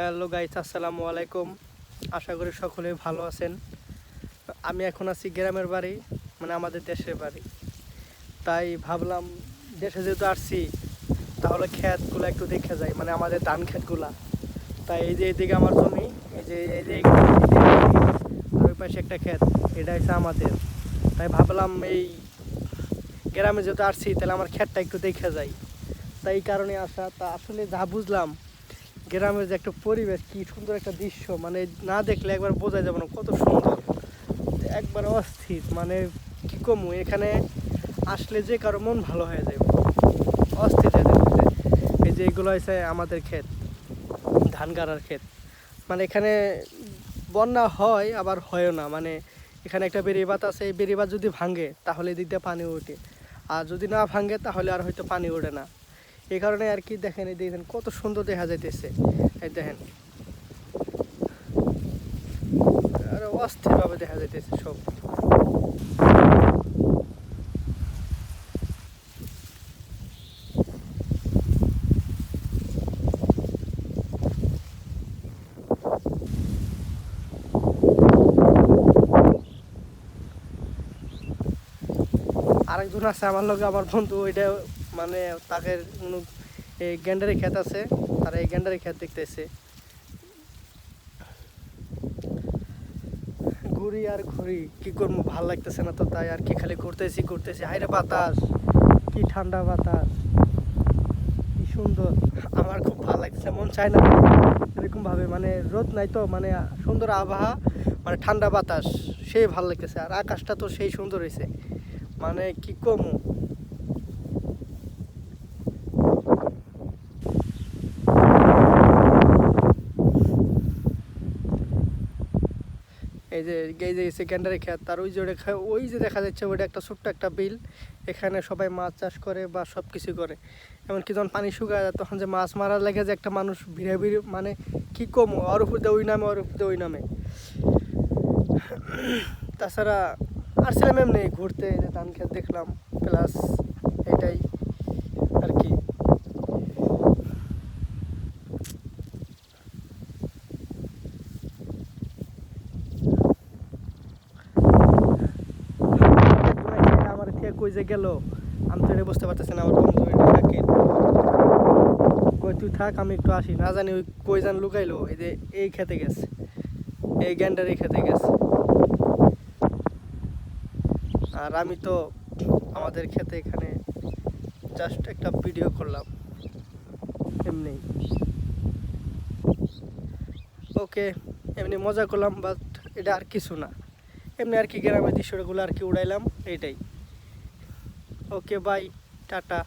Hello guys, আসসালামু আলাইকুম। আশা করি সকলে ভালো আছেন। আমি এখন আছি গ্রামের বাড়ি, মানে আমাদের দেশের বাড়ি। তাই ভাবলাম দেশে যেহেতু আসছি তাহলে ক্ষেতগুলো একটু দেখে যাই, মানে আমাদের ধান ক্ষেতগুলা। তাই এই যে এইদিকে আমার জমি, এই যে আর ওই পাশে একটা ক্ষেত, এটা হচ্ছে আমাদের। তাই ভাবলাম এই গ্রামে যেহেতু আসছি তাহলে আমার ক্ষেতটা একটু দেখে যাই, তাই এই কারণে আসা। তা আসলে যা বুঝলাম, গ্রামের যে একটা পরিবেশ, কি সুন্দর একটা দৃশ্য, মানে না দেখলে একবার বোঝা যাবে না কত সুন্দর, একবার অস্থির। মানে কি কমু, এখানে আসলে যে কারো মন ভালো হয়ে যাবে, অস্থির হয়ে যাবে। এই যে এগুলো হয়েছে আমাদের ক্ষেত, ধান গাড়ার ক্ষেত। মানে এখানে বন্যা হয় আবার হয়ও না, মানে এখানে একটা বেড়িবাঁধ আছে, এই বেড়িবাঁধ যদি ভাঙে তাহলে এদিক দিয়ে পানি ওঠে, আর যদি না ভাঙে তাহলে আর হয়তো পানি ওঠে না। এই কারণে আর কি, দেখেন এই দেখেন কত সুন্দর দেখা যাইতেছে, এই দেখেন আর অস্থিরভাবে দেখা যাইতেছে সব। আরেকজন আছে আমার লগে, আমার বন্ধু, ওইটা মানে তাকে এই গ্যান্ডারি ক্ষেত আছে, তারা এই গ্যান্ডারি ক্ষেত দেখতেছে। ঘুরি আর ঘুরি, কি করবো, ভাল লাগতেছে না তো, তাই আর কি খালি ঘুরতেছি। হাইরে বাতাস, কি ঠান্ডা বাতাস, কি সুন্দর। আমার খুব ভালো লাগতেছে, মন চায় না এরকম ভাবে, মানে রোদ নাই তো, মানে সুন্দর আবহাওয়া, মানে ঠান্ডা বাতাস, সেই ভালো লাগতেছে। আর আকাশটা তো সেই সুন্দর হয়েছে, মানে কি কমু। এই যে সেকেন্ডারি ক্ষেত, আর ওই যে ওই যে দেখা যাচ্ছে ওইটা একটা ছোট্ট একটা বিল। এখানে সবাই মাছ চাষ করে বা সব কিছু করে। এমনকি যখন পানি শুকায় যায় তখন যে মাছ মারার লেগে যে একটা মানুষ ভিড়ে ভিড়ে, মানে কি কম, ওর উপর দিয়ে ওই নামে, ওর উপর দিয়ে ওই নামে। তাছাড়া আসছিলাম এমনি ঘুরতে, এই যে ধান ক্ষেত দেখলাম, প্লাস এটাই আর কি। আমার থেকে কই যে গেল, আমি তো এটা বুঝতে পারতেছি না। আমার বন্ধু এটা থাকে, কই তুই থাক, আমি একটু আসি, না জানি ওই কই জান লুকাইলো। এই যে এই খেতে গেছে, এই গ্যান্ডারি খেতে গেছে। আর আমি তো আমাদের খেতে এখানে জাস্ট একটা ভিডিও করলাম এমনি, ওকে, এমনি মজা করলাম, বাট এটা আর কিছু না। এমনি আর কি গ্রামের দৃশ্যগুলো আর কি উড়াইলাম, এইটাই। ওকে, বাই, টাটা।